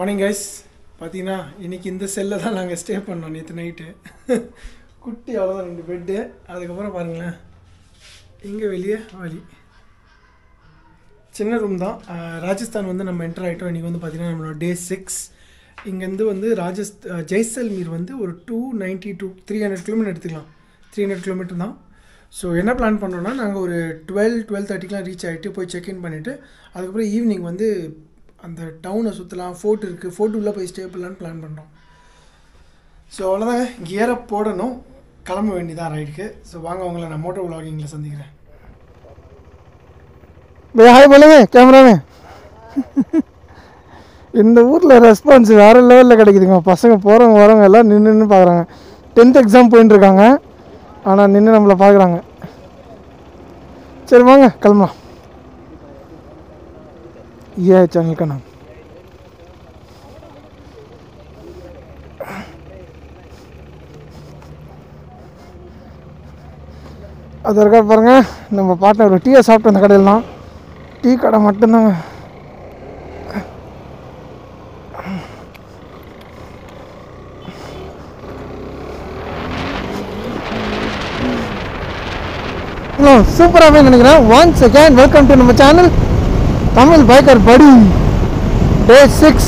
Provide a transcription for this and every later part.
Morning guys. பார்த்தீங்கன்னா இன்றைக்கி இந்த செல்லில் தான் நாங்கள் ஸ்டே பண்ணோம் நேற்று நைட்டு. குட்டி அவ்வளோதான் 2 பெட்டு. அதுக்கப்புறம் பாருங்களேன், இங்கே வெளியே வழி சின்ன ரூம் தான். ராஜஸ்தான் வந்து நம்ம என்டர் ஆகிட்டோம். இன்றைக்கி வந்து பார்த்திங்கன்னா நம்மளோட டே 6. இங்கேருந்து வந்து ஜெய்சல்மீர் வந்து ஒரு 300 கிலோமீட்டர் எடுத்துக்கலாம். 300 கிலோமீட்டர் தான். ஸோ என்ன பிளான் பண்ணோன்னா, நாங்கள் ஒரு 12:30க்கெலாம் ரீச் ஆகிட்டு போய் செக்இன் பண்ணிவிட்டு அதுக்கப்புறம் ஈவினிங் வந்து அந்த டவுனை சுற்றலாம். ஃபோர்ட் இருக்குது, ஃபோர்ட் உள்ளே போய் ஸ்டே பண்ணலான்னு பிளான் பண்ணுறோம். ஸோ அவ்வளோதான், கியரை போடணும், கிளம்ப வேண்டியதான் ரைடுக்கு. ஸோ வாங்க, உங்களை நான் மோட்டோ விலாகிங்கில் சந்திக்கிறேன். ஹாய் போலுங்க கேமராமே. இந்த ஊரில் ரெஸ்பான்ஸ் வேறு லெவலில் கிடைக்குதுங்க. பசங்க போகிறவங்க வரவங்க எல்லாம் நின்று பார்க்குறாங்க. 10th எக்ஸாம் போயின்ட்டுருக்காங்க, ஆனால் நின்று நம்மளை பார்க்குறாங்க. சரி வாங்க கிளம்பலாம். சேனல் का नाम அது இருக்கா பாருங்க. நம்ம பார்ட்னர் ஒரு டீயை சாப்பிட்டு அந்த கடையில் தான். டீ கடை மட்டும்தாங்க. ஹலோ, சூப்பராகவே நினைக்கிறேன். ஒன்ஸ் அகேன் வெல்கம் டு நம்ம சேனல் தமிழ் பைக்கர் படி. டே 6.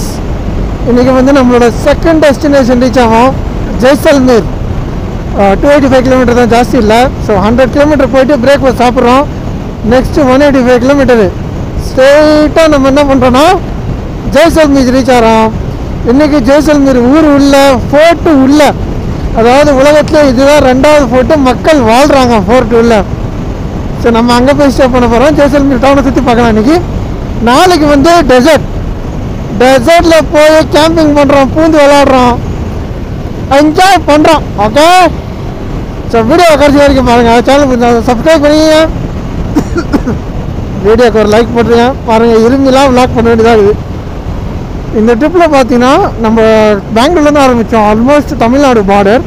இன்றைக்கி வந்து நம்மளோட செகண்ட் டெஸ்டினேஷன் ரீச் ஆகும், ஜெய்சல்மீர். 285 கிலோமீட்டர் தான், ஜாஸ்தி இல்லை. ஸோ 100 கிலோமீட்டர் போயிட்டு பிரேக்ஃபாஸ்ட் சாப்பிட்றோம். நெக்ஸ்ட்டு 185 கிலோமீட்டரு ஸ்ட்ரெயிட்டாக நம்ம என்ன பண்ணுறோன்னா ஜெய்சல்மீர் ரீச் ஆகிறோம். இன்றைக்கி ஜெய்சல்மீர் ஊர் உள்ள, ஃபோர்ட்டு உள்ள, அதாவது உலகத்தில் இதுதான் 2வது ஃபோர்ட்டு. மக்கள் வாழ்கிறாங்க ஃபோர்ட்டு உள்ள. ஸோ நம்ம அங்கே போய் ஸ்டே பண்ண போகிறோம். ஜெய்சல்மீர் டவுனை சுற்றி பார்க்கலாம். இன்றைக்கி நாளைக்கு வந்து டெசர்ட்டில் போய் கேம்பிங் பண்ணுறோம், பூந்து விளாட்றோம், என்ஜாய் பண்ணுறோம். ஓகே, ஸோ வீடியோ கடைசி வரைக்கும் பாருங்கள். சேனலுக்கு சப்ஸ்கிரைப் பண்ணிங்க, வீடியோக்கு ஒரு லைக் பண்ணுறேங்க. பாருங்கள், இரும்பெல்லாம் விளாக் பண்ண வேண்டியதாக இருக்குது. இந்த ட்ரிப்பில் பார்த்தீங்கன்னா நம்ம பெங்களூர்லேருந்து ஆரம்பித்தோம். ஆல்மோஸ்ட் தமிழ்நாடு பார்டர்,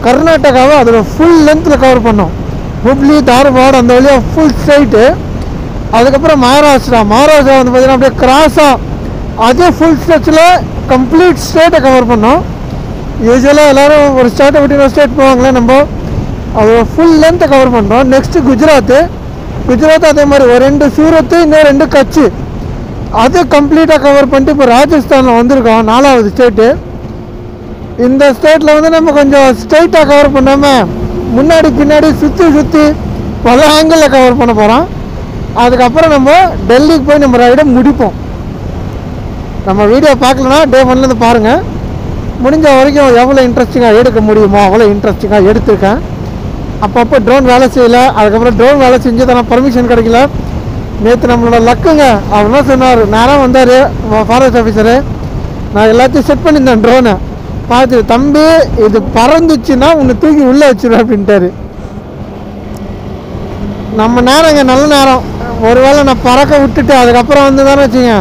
கர்நாடகாவை அதோட ஃபுல் லென்த்தில் கவர் பண்ணோம். ஹுப்ளி, தார்வாட் அந்த வழியாக ஃபுல் ஸ்ட்ரைட்டு. அதுக்கப்புறம் மகாராஷ்டிரா வந்து பார்த்திங்கன்னா அப்படியே கிராஸாக அதே ஃபுல் ஸ்ட்ரெச்சில் கம்ப்ளீட் ஸ்டேட்டை கவர் பண்ணோம். யூஸ்வலாக எல்லோரும் ஒரு ஸ்டேட்டை விட்டு இன்னொரு ஸ்டேட் போவாங்களே, நம்ம அதோட ஃபுல் லென்த்தை கவர் பண்ணுறோம். நெக்ஸ்ட்டு குஜராத் அதே மாதிரி ஒரு 2 சூரத்து, இன்னும் 2 கட்சி, அது கம்ப்ளீட்டாக கவர் பண்ணிட்டு இப்போ ராஜஸ்தானில் வந்திருக்கோம், 4வது ஸ்டேட்டு. இந்த ஸ்டேட்டில் வந்து நம்ம கொஞ்சம் ஸ்ட்ரைட்டாக கவர் பண்ணாமல் முன்னாடி பின்னாடி சுற்றி பல ஆங்கிளில் கவர் பண்ண போகிறோம். அதுக்கப்புறம் நம்ம டெல்லிக்கு போய் நம்ம ரைடை முடிப்போம். நம்ம வீடியோ பார்க்கலன்னா டே 1லேருந்து பாருங்கள். முடிஞ்ச வரைக்கும் எவ்வளோ இன்ட்ரெஸ்டிங்காக எடுக்க முடியுமோ அவ்வளோ இன்ட்ரெஸ்டிங்காக எடுத்திருக்கேன். அப்பப்போ ட்ரோன் வேலை செய்யலை. அதுக்கப்புறம் ட்ரோன் வேலை செஞ்சு தான் பர்மிஷன் கிடைக்கல. நேற்று நம்மளோட லக்குங்க, அவர் என்ன சொன்னார், நேராக வந்தார் ஃபாரஸ்ட் ஆஃபீஸரு. நான் எல்லாத்தையும் செட் பண்ணியிருந்தேன் ட்ரோனை பார்த்து, தம்பி இது பறந்துச்சுன்னா உன்னை தூக்கி உள்ளே வச்சுருவேன் அப்படின்ட்டாரு. நம்ம நேரங்க நல்ல நேரம். ஒருவேளை நான் பறக்க விட்டுட்டு அதுக்கப்புறம் வந்து தானே வச்சுங்க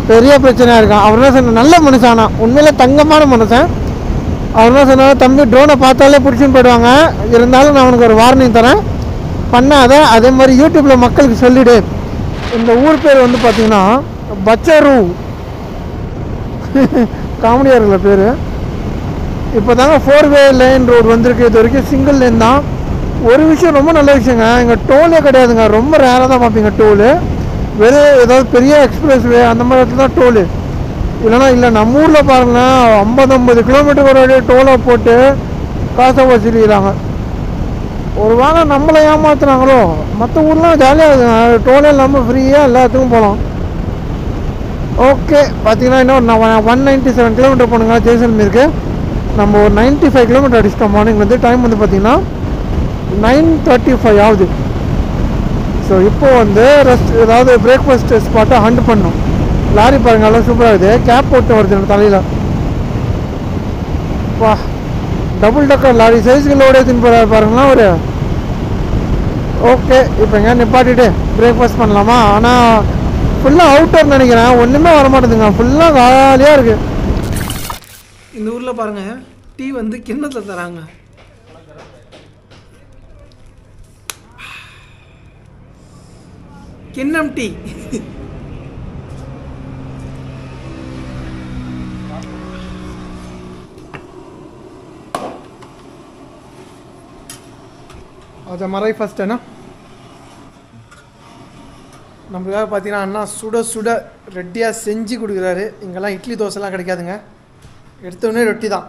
பெரிய பிரச்சனையாக இருக்கும். அவர் என்ன சொன்ன, நல்ல மனுஷானா, உண்மையிலே தங்கமான மனுஷன். அவர் என்ன சொன்னார், தம்பி ட்ரோனை பார்த்தாலே பிடிச்சின்னு போயிடுவாங்க, இருந்தாலும் நான் உனக்கு ஒரு வார்னிங் தரேன், பண்ணாத. அதே மாதிரி யூடியூப்பில் மக்களுக்கு சொல்லிவிடு. இந்த ஊர் பேர் வந்து பார்த்திங்கன்னா பச்சரு, காமெடியாக இருக்கிற பேர். இப்போ தாங்க 4-வே லைன் ரோடு வந்திருக்கு. இது வரைக்கும் சிங்கிள் லைன் தான். ஒரு விஷயம் ரொம்ப நல்ல விஷயங்க, இங்கே டோலே கிடையாதுங்க. ரொம்ப ரேராக தான் பார்ப்பீங்க டோலு. வெறும் ஏதாவது பெரிய எக்ஸ்பிரஸ்வே அந்த மாதிரி இடத்துல தான் டோலு, இல்லைனா இல்லை. நம்ம ஊரில் பாருங்களேன், 50-50 கிலோமீட்டருக்கு ஒரு வழியாக டோலை போட்டு காசை வசூலிக்கிறாங்க. ஒரு வேளை நம்மளை ஏமாத்துறாங்களோ. மற்ற ஊர்லாம் ஜாலியாக இருக்குங்க, டோலே இல்லாமல் ஃப்ரீயாக எல்லாத்துக்கும் போகலாம். ஓகே, பார்த்தீங்கன்னா இன்னும் 197 கிலோமீட்டர் போனுங்க ஜெய்சல்மீருக்கு. நம்ம ஒரு 95 கிலோமீட்டர் அடிச்சிட்டோம். மார்னிங் வந்து டைம் வந்து பார்த்திங்கன்னா 9:35 ஆகுது. ஸோ இப்போது வந்து ஏதாவது பிரேக்ஃபாஸ்ட் ஸ்பாட்டை ஹண்ட் பண்ணோம். லாரி பாருங்கள், எல்லாம் சூப்பராக இருக்குது. கேப் போட்டு வருது எனக்கு தலையில். வா, டபுள் டக்கர் லாரி சைஸுக்கு லோடு ஏற்றின்னு போகிறாரு பாருங்களா ஒரு. ஓகே, இப்போ எங்கே நிப்பாட்டிட்டு பிரேக்ஃபாஸ்ட் பண்ணலாமா? ஆனால் ஃபுல்லாக அவுட்டர் நினைக்கிறேன், ஒன்றுமே வர மாட்டேதுங்க, ஃபுல்லாக காலியாக இருக்குது. இந்த ஊரில் பாருங்கள், டீ வந்து கிண்ணத்தில் தராங்க. கிண்ணம் டீ. அதை மறை ஃபஸ்ட் அண்ணா நம்மளுக்காக பார்த்தீங்கன்னா அண்ணா சுட சுட ரெட்டியாக செஞ்சு கொடுக்குறாரு. இங்கெல்லாம் இட்லி தோசைலாம் கிடைக்காதுங்க, எடுத்தோடனே ரொட்டி தான்.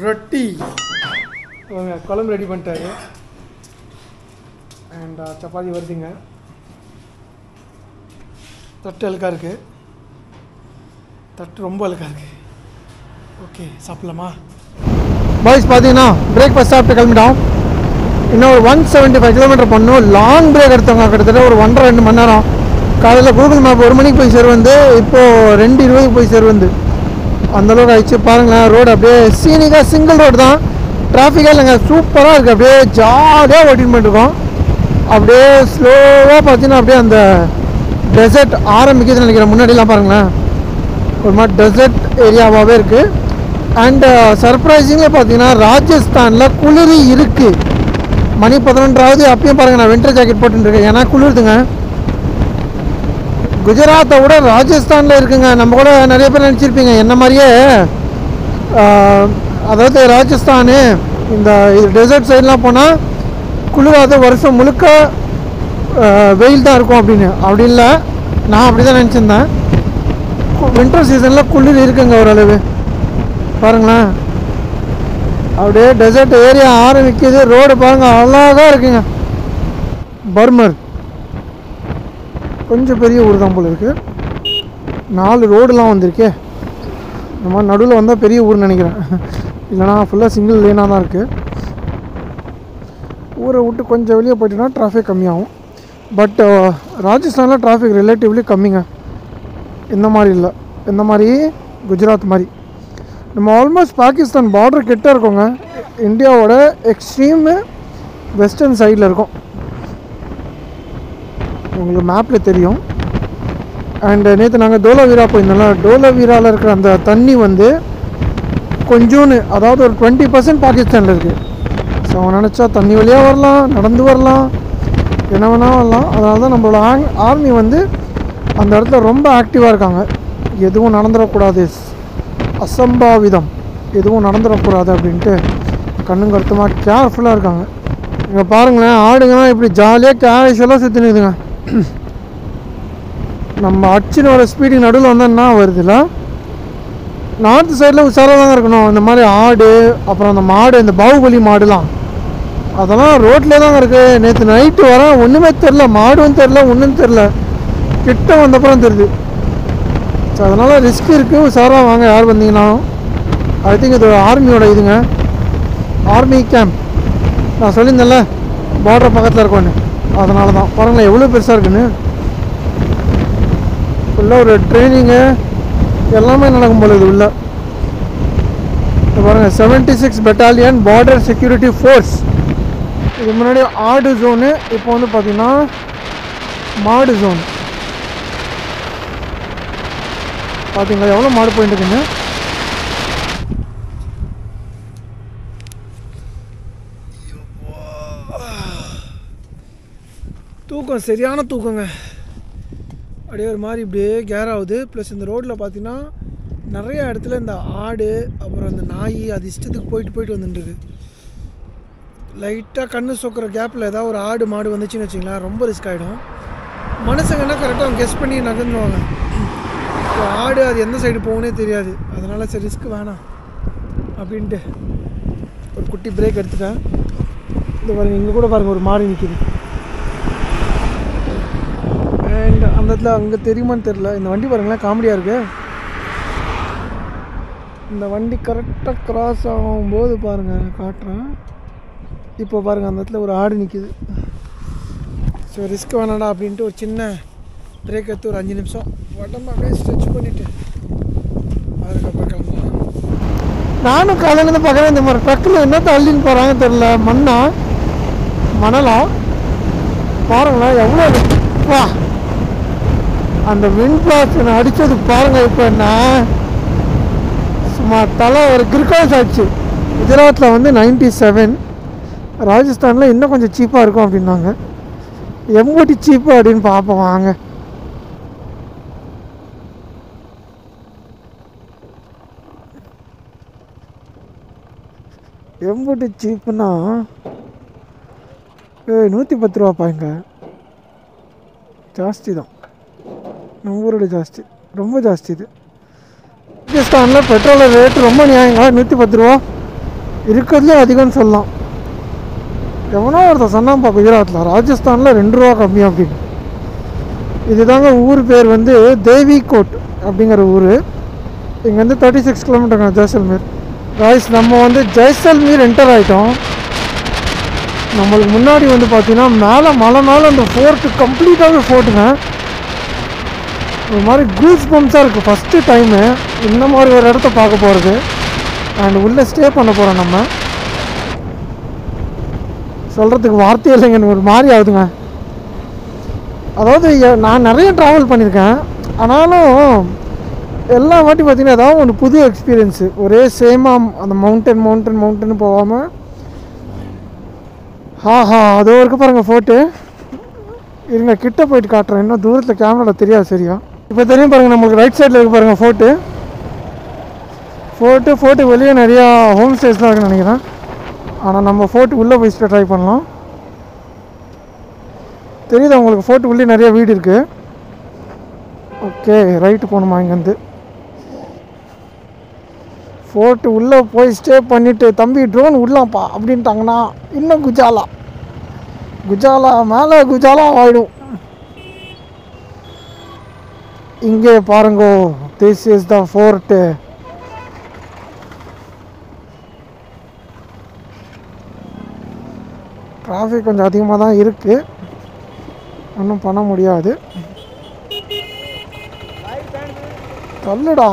ரொட்டி அவங்க குழம்பு ரெடி பண்ணிட்டாரு. அண்ட் சப்பாத்தி வருதுங்க. தட்டு அழுக்காக இருக்குது, தட்டு ரொம்ப அழுக்காக இருக்குது. ஓகே சாப்பிடலாமா பாய்ஸ்? பார்த்தீங்கன்னா பிரேக்ஃபாஸ்ட் சாப்பிட்டு கிளம்பிட்டோம். இன்னும் ஒரு 175 கிலோமீட்டர் பண்ணணும். லாங் பிரேக் எடுத்தவங்க கிட்டத்தட்ட ஒரு 1.5-2 மணி நேரம். காலையில் கூகுள் மேப் 1 மணிக்கு போய் சேருவது, இப்போது 2:20 போய் சேருவது. அந்தளவுக்கு ஆயிடுச்சு. பாருங்களேன், ரோடு அப்படியே சீனிக்காக சிங்கிள் ரோடு தான், டிராஃபிக்காக இல்லைங்க, சூப்பராக இருக்குது. அப்படியே ஜாலியாக ஓட்டின்னு போயிட்டுருக்கோம். அப்படியே ஸ்லோவாக பார்த்தீங்கன்னா அப்படியே அந்த டெசர்ட் ஆரம்பிக்குதுன்னு நினைக்கிறேன். முன்னாடிலாம் பாருங்களேன் ஒரு மாதிரி டெசர்ட் ஏரியாவாகவே இருக்குது. அண்டு சர்ப்ரைசிங்காக பார்த்தீங்கன்னா ராஜஸ்தானில் குளிர் இருக்குது. மணி 11 அப்பயும் பாருங்கள், நான் வின்டர் ஜாக்கெட் போட்டுருக்கேன், ஏன்னா குளிருதுங்க. குஜராத்தை விட ராஜஸ்தானில் இருக்குங்க. நம்ம கூட நிறைய பேர் நினச்சிருப்பீங்க என்ன மாதிரியே, அதாவது ராஜஸ்தானு இந்த டெசர்ட் சைட்லாம் போனால் குளிராத, வருஷம் முழுக்க வெயில் தான் இருக்கும் அப்படின்னு. அப்படி இல்லை, நான் அப்படி தான் நினச்சிருந்தேன். வின்டர் சீசனில் குளிர் இருக்குங்க ஓரளவு. பாருங்களேன், அப்படியே டெசர்ட் ஏரியா ஆரம்பிக்குது. ரோடு பாருங்கள் அழகாக இருக்குங்க. பர்மர் கொஞ்சம் பெரிய ஊர் தான் போல் இருக்குது. 4 ரோடுலாம் வந்திருக்கே. இந்த மாதிரி நடுவில் வந்தால் பெரிய ஊர்னு நினைக்கிறேன், இல்லைனா ஃபுல்லாக சிங்கிள் லேனாக தான் இருக்குது. ஊரை விட்டு கொஞ்சம் வெளியே போயிட்டோன்னா டிராஃபிக் கம்மியாகும். பட் ராஜஸ்தானில் டிராஃபிக் ரிலேட்டிவ்லி கம்மிங்க. இந்த மாதிரி இல்லை, இந்த மாதிரி குஜராத் மாதிரி. நம்ம ஆல்மோஸ்ட் பாகிஸ்தான் பார்டர் கிட்ட இருக்கோங்க. இந்தியாவோட எக்ஸ்ட்ரீம் வெஸ்டர்ன் சைடில் இருக்கும், உங்களுக்கு மேப்பில் தெரியும். அண்டு நேற்று நாங்கள் டோலாவீரா போயிருந்தோம்ல, டோலாவீராவில் இருக்கிற அந்த தண்ணி வந்து கொஞ்சோன்னு, அதாவது ஒரு 20% பாகிஸ்தானில் இருக்குது. ஸோ அவங்க நினச்சா தண்ணி வழியாக வரலாம், நடந்து வரலாம், என்ன வேணால் வரலாம். அதனால தான் நம்மளோட ஆர்மி வந்து அந்த இடத்துல ரொம்ப ஆக்டிவாக இருக்காங்க. எதுவும் நடந்துடக்கூடாது, அசம்பாவிதம் எதுவும் நடந்துடக்கூடாது அப்படின்ட்டு கண்ணும் கருத்துமாக கேர்ஃபுல்லாக இருக்காங்க. இங்கே பாருங்களேன், ஆடுங்கள்லாம் இப்படி ஜாலியாக கேஷுவலாக சுற்றினுதுங்க. நம்ம அச்சுன்னு வர ஸ்பீடுக்கு நடுவில் வந்தால் என்ன வருதுல்ல, நார்த்து சைடில் உஷாராக தாங்க இருக்கணும். இந்த மாதிரி ஆடு, அப்புறம் அந்த மாடு, இந்த பாகுபலி மாடுலாம் அதெல்லாம் ரோட்லேயே தாங்க இருக்குது. நேற்று நைட்டு வரேன், ஒன்றுமே தெரில, மாடும் தெரில, ஒன்றும் தெரில, கிட்ட வந்தப்பறம் தெரியுது. ஸோ அதனால் ரிஸ்க் இருக்குது, உஷாராக வாங்க யார் வந்தீங்கன்னாலும். ஐ திங்க் இது ஆர்மியோட இதுங்க, ஆர்மி கேம்ப். நான் சொல்லியிருந்தேன்ல பார்டர் பக்கத்தில் இருக்கோன்னு, அதனால தான். பாருங்களேன் எவ்வளோ பெருசாக இருக்குன்னு. ஃபுல்லாக ஒரு ட்ரைனிங்கு எல்லாமே நடக்கும் போல இது உள்ள. பாருங்கள் 76 Battalion பார்டர் செக்யூரிட்டி ஃபோர்ஸ். இது முன்னாடி ஆடு ஜோனு, இப்போ வந்து பார்த்திங்கன்னா மாடு ஜோன். பார்த்தீங்களா எவ்வளோ மாடு போயிட்டு இருக்குங்க. தூக்கம் சரியான தூக்கங்க. அப்படியே ஒரு மாதிரி இப்படியே கேர் ஆகுது. ப்ளஸ் இந்த ரோட்டில் பார்த்தீங்கன்னா நிறைய இடத்துல இந்த ஆடு, அப்புறம் இந்த நாய், அது இஷ்டத்துக்கு போயிட்டு வந்துட்டுருக்கு. லைட்டாக கண்ணு சொக்கிற கேப்பில் ஏதாவது ஒரு ஆடு மாடு வந்துச்சுன்னு வச்சிங்களேன், ரொம்ப ரிஸ்க் ஆகிடும். மனுஷங்கன்னா கரெக்டாக கெஸ் பண்ணி நகர்ந்துவாங்க. இப்போ ஆடு அது எந்த சைடு போகணுன்னே தெரியாது, அதனால் சரி ரிஸ்க் வேணாம் அப்படின்ட்டு ஒரு குட்டி பிரேக் எடுத்துட்டேன். இது பாருங்கள், இங்கே கூட பாருங்கள் ஒரு மாடு நிற்கிது. அண்ட் அந்த இடத்துல அங்கே தெரியுமான்னு தெரில, இந்த வண்டி பாருங்களேன் காமெடியாக இருக்குது. இந்த வண்டி கரெக்டாக கிராஸ் ஆகும்போது பாருங்கள் காட்டுறேன். இப்போ பாருங்கள் அந்த இடத்துல ஒரு ஆடு நிற்கிது. ஸோ ரிஸ்க் வேணாடா அப்படின்ட்டு ஒரு சின்ன பிரேக் எடுத்து ஒரு 5 நிமிஷம் உடம்பு அப்படியே ஸ்ட்ரெச் பண்ணிவிட்டு அதுக்கப்புறம் கிளம்பலாம். நானும் காலையிலேருந்து பார்க்குறேன், இந்த மாதிரி ட்ரக்கில் என்ன தள்ளின்னு போகிறாங்க தெரில, மணலா பாருங்களேன் எவ்வளோ வா. அந்த விண்ட் பிளாஸ்ட் அடித்தது பாருங்கள். இப்போ என்ன சும்மா தலை ஒரு கிரிக்காஸ் ஆச்சு. குஜராத்தில் வந்து 97, ராஜஸ்தானில் இன்னும் கொஞ்சம் சீப்பாக இருக்கும் அப்படின்னாங்க. எம்பூட்டி சீப்பு அப்படின்னு பார்ப்போம் வாங்க. எம்பூட்டி சீப்புனா 110 ரூபாப்பா இங்கே. ஜாஸ்தி தான், நம்ம ஊரோட ஜாஸ்தி, ரொம்ப ஜாஸ்தி இது. ராஜஸ்தானில் பெட்ரோல் ரேட்டு ரொம்ப நியாயங்க, 110 ரூபா இருக்கிறதுலே அதிகம்னு சொல்லலாம். எவனோ ஒருத்தர் சொன்னான்ப்பா குஜராத்தில், ராஜஸ்தானில் 2 ரூபா கம்மி அப்படின்னு. இதுதாங்க ஊர் பேர் வந்து தேவிகோட் அப்படிங்கிற ஊர். இங்கேருந்து 36 கிலோமீட்டருங்க ஜெய்சல்மீர். காய்ஸ் நம்ம வந்து ஜெய்சல்மீர் என்டர் ஆகிட்டோம். நம்மளுக்கு முன்னாடி வந்து பார்த்தீங்கன்னா மலை மேலே அந்த ஃபோர்ட்டு கம்ப்ளீட்டாகவே ஃபோர்ட்டுங்க. ஒரு மாதிரி கூஸ் பம்ப்ஸாக இருக்குது. ஃபஸ்ட்டு டைமு இந்த மாதிரி ஒரு இடத்த பார்க்க போகிறது. அண்ட் உள்ளே ஸ்டே பண்ண போகிறோம். நம்ம சொல்கிறதுக்கு வார்த்தையே இல்லைங்க, ஒரு மாதிரி ஆகுதுங்க. அதாவது நான் நிறைய ட்ராவல் பண்ணியிருக்கேன், ஆனாலும் எல்லா வாட்டி பார்த்திங்கன்னா ஏதாவது ஒன்று புது எக்ஸ்பீரியன்ஸு. ஒரே சேமாக அந்த மவுண்டன் போகாமல் அதோ இருக்க பாருங்கள் ஃபோர்ட்டு. இருங்க கிட்ட போயிட்டு காட்டுறேன், இன்னும் தூரத்தில் கேமராவில் தெரியாது சரியா. இப்போ தெரியும் பாருங்கள், நம்மளுக்கு ரைட் சைடில் இருக்க பாருங்கள் ஃபோர்ட்டு வெளியே நிறையா ஹோம் ஸ்டேஸ்லாம் இருக்குன்னு நினைக்கிறேன். ஆனால் நம்ம ஃபோர்ட்டு உள்ளே போய் ட்ரை பண்ணலாம். தெரியுது உங்களுக்கு, ஃபோர்ட்டு உள்ளே நிறைய வீடு இருக்குது. ஓகே, ரைட்டு போகணுமா இங்கேருந்து? ஃபோர்ட்டு உள்ளே போய் ஸ்டே பண்ணிவிட்டு தம்பி ட்ரோன் உள்ளாம்ப்பா அப்படின்ட்டாங்கன்னா இன்னும் குஜாலா மேலே குஜாலா ஆகிடும். இங்கே பாருங்கோ, this is the fort. Traffic கொஞ்சம் அதிகமாக தான் இருக்குது, ஒன்றும் பண்ண முடியாது. தள்ளுடா,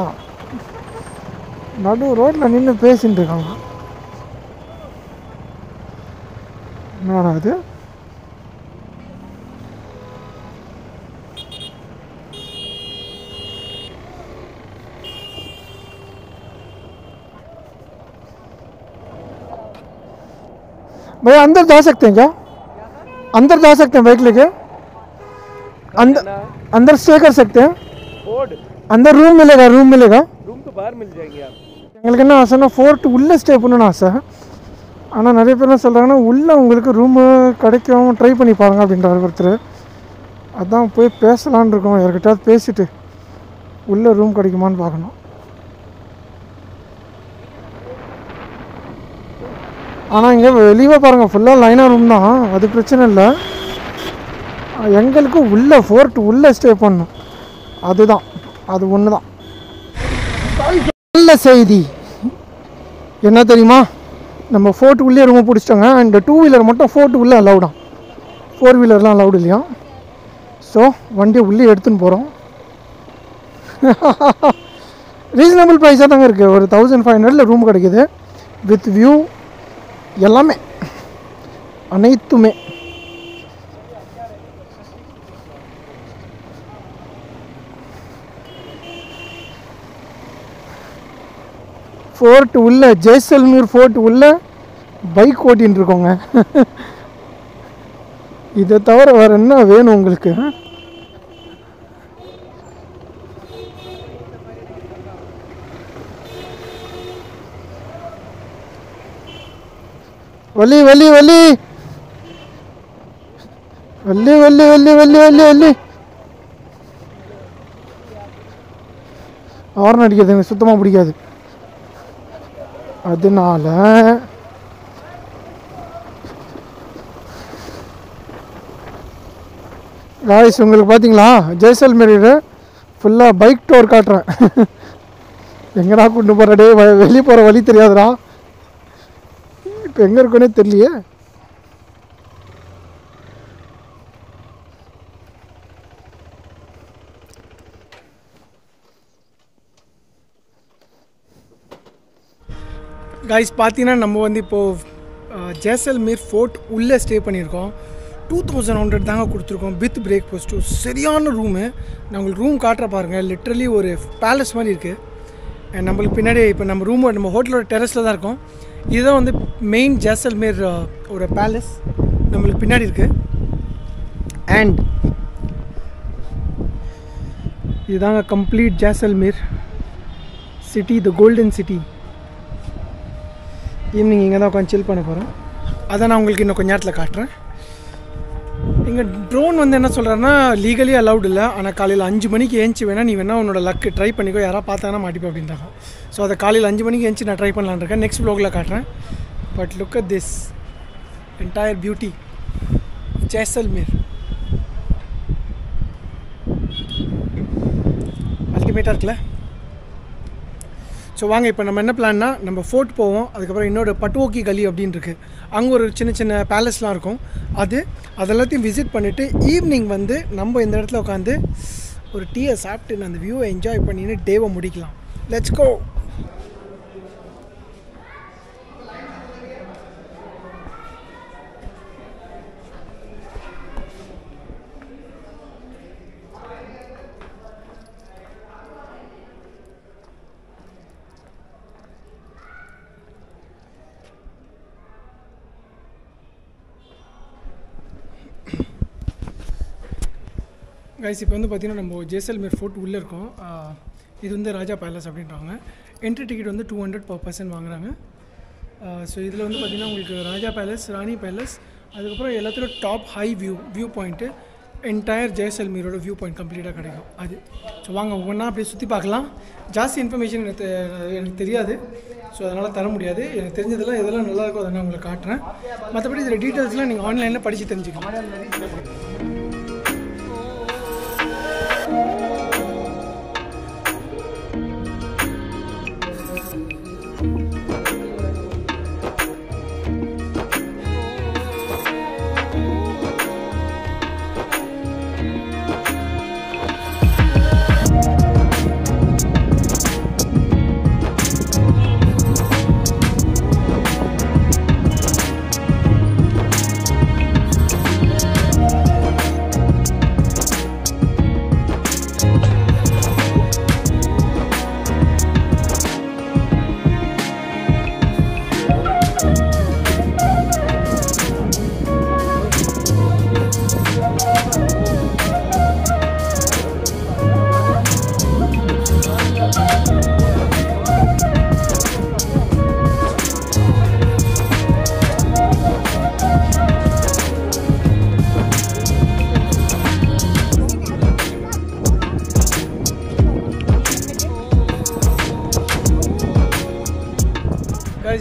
நடு ரோட்டில் நின்று பேசிட்டு இருக்காங்க. என்னடா அது? भैया अंदर जा सकते हैं क्या? अंदर जा सकते हैं बाइक लेके? अंदर स्टे कर सकते हैं? अंदर रूम मिलेगा? रूम तो बाहर मिल जाएंगे आप. எங்களுக்கு என்ன ஆசைன்னா ஃபோர்ட் உள்ளே ஸ்டே பண்ணணும்னு ஆசை. ஆனால் நிறைய பேர் என்ன சொல்கிறாங்கன்னா உள்ளே உங்களுக்கு ரூமு கிடைக்கும், ட்ரை பண்ணி பாருங்கள் அப்படின்றாரு ஒருத்தர். அதான் போய் பேசலான் இருக்கோம், யார்கிட்டயாவது பேசிட்டு உள்ளே ரூம் கிடைக்குமான்னு பார்க்கணும். ஆனால் இங்கே வெளியே பாருங்கள் ஃபுல்லாக லைனாக ரூம் தான், அது பிரச்சனை இல்லை. எங்களுக்கு உள்ளே ஃபோர்ட் உள்ளே ஸ்டே பண்ணணும், அதுதான், அது ஒன்று தான். நல்ல செய்தி என்ன தெரியுமா, நம்ம ஃபோர்ட் உள்ளே ரூமை பிடிச்சிட்டோங்க. அண்ட் 2 வீலர் மட்டும் ஃபோர்ட் உள்ளே அலவுடான், 4 வீலர்லாம் அலவுட் இல்லையா. ஸோ வண்டியை உள்ளே எடுத்துன்னு போகிறோம். ரீசனபிள் ப்ரைஸாக தாங்க இருக்குது, ஒரு 1500 ரூம் கிடைக்கிது, வித் வியூ எல்லாமே அனைத்துமே. ஃபோர்ட் உள்ள, ஜெய்சல்மீர் ஃபோர்ட் உள்ள பைக் ஓட்டின்னு இருக்கோங்க. இதை தவிர வேறு என்ன வேணும் உங்களுக்கு? வலி வலி வலி வலி வலி வலி வலி வலி வலி ஹார்ன் அடிக்கிறது எனக்கு சுத்தமாக பிடிக்காது. அதனால காய்ஸ் உங்களுக்கு பார்த்தீங்களா, ஜெய்சல்மீர் ஃபுல்லாக பைக் டோர் காட்டுறேன். எங்கடா கூட்டு போகிற டே, வெளியே போகிற வழி தெரியாதுடா. இப்போ எங்கே இருக்குன்னே தெரியலையே. கைஸ் பார்த்தீங்கன்னா நம்ம வந்து இப்போது ஜெய்சல்மீர் ஃபோர்ட் உள்ளே ஸ்டே பண்ணியிருக்கோம். 2100 தாங்க கொடுத்துருக்கோம் வித் பிரேக்ஃபாஸ்ட்டு. சரியான ரூமு, நான் உங்களுக்கு ரூம் காட்டுற பாருங்கள். லிட்ரலி ஒரு பேலஸ் மாதிரி இருக்குது. அண்ட் நம்மளுக்கு பின்னாடி இப்போ நம்ம ரூமோட நம்ம ஹோட்டலோட டெரஸில் தான் இருக்கோம். இதுதான் வந்து மெயின் ஜெய்சல்மீர் ஒரு பேலஸ் நம்மளுக்கு பின்னாடி இருக்குது. அண்ட் இதுதாங்க complete Jaisalmer city, the golden city. Evening இங்கே தான் உட்காந்து சில் பண்ண போகிறோம். அதை நான் உங்களுக்கு இன்னும் கொஞ்சம் நேரத்தில் காட்டுறேன். இங்கே ட்ரோன் வந்து என்ன சொல்கிறாருன்னா லீகலி அலவுட் இல்லை, ஆனால் காலையில் 5 மணிக்கு ஏஞ்சி வேணால் நீ வேணால் உன்னோட லக்கு ட்ரை பண்ணிக்கோ, யாராவது பார்த்தாங்கன்னா மாட்டிப்போ அப்படின்றாங்க. ஸோ அதை காலையில் 5 மணிக்கு ஏஞ்சி நான் ட்ரை பண்ணலான்னு இருக்கேன். நெக்ஸ்ட் வ்ளாகில் காட்டுறேன். But look at this entire beauty Jaisalmer. அல்டிமேட்டாக இருக்குல்ல? ஸோ வாங்க இப்போ நம்ம என்ன பிளான்னா, நம்ம ஃபோர்ட் போவோம், அதுக்கப்புறம் இன்னொரு பட்டுவோக்கி கலி அப்படின்னு இருக்குது, அங்கே ஒரு சின்ன சின்ன பேலஸ்லாம் இருக்கும், அதெல்லாத்தையும் விசிட் பண்ணிவிட்டு ஈவினிங் வந்து நம்ம இந்த இடத்துல உட்காந்து ஒரு டீயை சாப்பிட்டு அந்த வியூவை என்ஜாய் பண்ணின்னு டேவை முடிக்கலாம். Let's go. கைஸ் இப்போ வந்து பார்த்திங்கன்னா நம்ம ஜெய்சல்மீர் ஃபோர்ட் உள்ளே இருக்கோம். இது வந்து ராஜா பேலஸ் அப்படின்றாங்க. என்ட்ரி டிக்கெட் வந்து 200 per person வாங்குறாங்க. ஸோ இதில் வந்து பார்த்திங்கன்னா உங்களுக்கு ராஜா பேலஸ், ராணி பேலஸ், அதுக்கப்புறம் எல்லாத்துலையும் top high view point, entire ஜெய்சல்மீரோட வியூ பாயிண்ட் கம்ப்ளீட்டாக கிடைக்கும் அது. ஸோ வாங்க ஒவ்வொன்றா அப்படியே சுற்றி பார்க்கலாம். ஜாஸ்தி இன்ஃபர்மேஷன் எனக்கு தெரியாது, ஸோ அதனால் தர முடியாது. எனக்கு தெரிஞ்சதெல்லாம் எதெல்லாம் நல்லாயிருக்கும் அதை நான் உங்களுக்கு காட்டுறேன். மற்றபடி இதில் டீட்டெயில்ஸ்லாம் நீங்கள் ஆன்லைனில் படித்து தெரிஞ்சுக்கலாம்.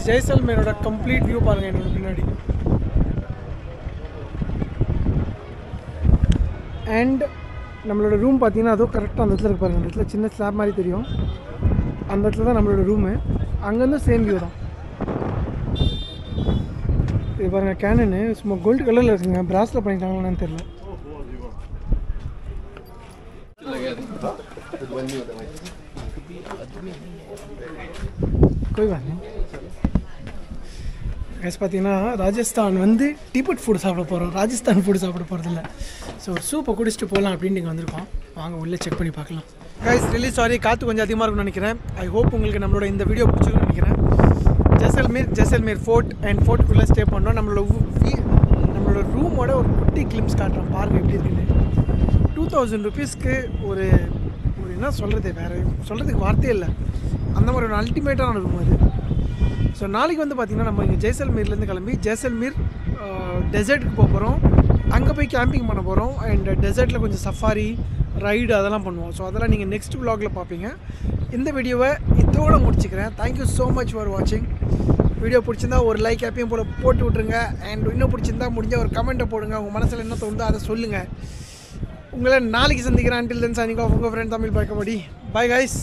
ஜெய்சல்மீரோட கம்ப்ளீட் வியூ பாருங்கள் என்னோட பின்னாடி. அண்ட் நம்மளோட ரூம் பார்த்தீங்கன்னா அதுவும் கரெக்டாக அந்த இடத்துல இருக்கு பாருங்கள். அந்த இடத்துல சின்ன ஸ்லாப் மாதிரி தெரியும், அந்த இடத்துல தான் நம்மளோட ரூமு. அங்கேருந்து சேம் வியூ தான். இது பாருங்கள் கேனனு சும்மா கோல்டு கலரில் இருக்குங்க, பிராஸில் பண்ணிட்டாங்கன்னு தெரியல. கோய் வாங்க கைஸ். பார்த்தீங்கன்னா ராஜஸ்தான் வந்து டிபட் ஃபுட் சாப்பிட போகிறோம், ராஜஸ்தான் ஃபுட் சாப்பிட போகிறதில்ல. ஸோ சூப்பை குடிச்சிட்டு போகலாம் அப்படின்னு நீங்கள் வந்திருக்கோம். வாங்க உள்ளே செக் பண்ணி பார்க்கலாம். கைஸ் ரிலீஸ் சாரி, காற்று கொஞ்சம் அதிகமாக இருக்கும்னு நினைக்கிறேன். ஐ ஹோப் உங்களுக்கு நம்மளோட இந்த வீடியோ பிடிச்சிருக்குன்னு நினைக்கிறேன். ஜெய்சல்மீர் ஃபோர்ட் அண்ட் ஃபோர்ட்டுக்குள்ளே ஸ்டே பண்ணோம். நம்மளோட ரூமோட ஒரு குட்டி கிளிம்ஸ் காட்டுறோம், பாருங்கள் எப்படி இருக்குன்னு. 2000 rupeesக்கு ஒரு என்ன சொல்கிறது, வேறு சொல்கிறதுக்கு வார்த்தையே இல்லை, அந்த மாதிரி ஒரு அல்டிமேட்டான ரூம் அது. ஸோ நாளைக்கு வந்து பார்த்திங்கன்னா நம்ம இங்கே ஜெய்சல்மீர்லேருந்து கிளம்பி ஜெய்சல்மீர் டெசர்ட்டுக்கு போக போகிறோம். அங்கே போய் கேம்பிங் பண்ண போகிறோம். அண்ட் டெசர்ட்டில் கொஞ்சம் சஃபாரி ரைடு அதெல்லாம் பண்ணுவோம். ஸோ அதெல்லாம் நீங்கள் நெக்ஸ்ட் vlogல பார்ப்பீங்க. இந்த வீடியோவை இதோடு முடிச்சுக்கிறேன். தேங்க்யூ ஸோ மச் ஃபார் வாட்சிங். வீடியோ பிடிச்சிருந்தா ஒரு லைக் எப்பயும் போல் போட்டு விட்ருங்க. அண்ட் இன்னும் பிடிச்சிருந்தா முடிஞ்ச ஒரு கமெண்ட்டை போடுங்க, உங்கள் மனசில் என்ன தோணுதோ அதை சொல்லுங்கள். உங்களை நாளைக்கு சந்திக்கிறேன். until then signing off, உங்கள் ஃப்ரெண்ட் தமிழ் பார்க்க முடி. Bye guys.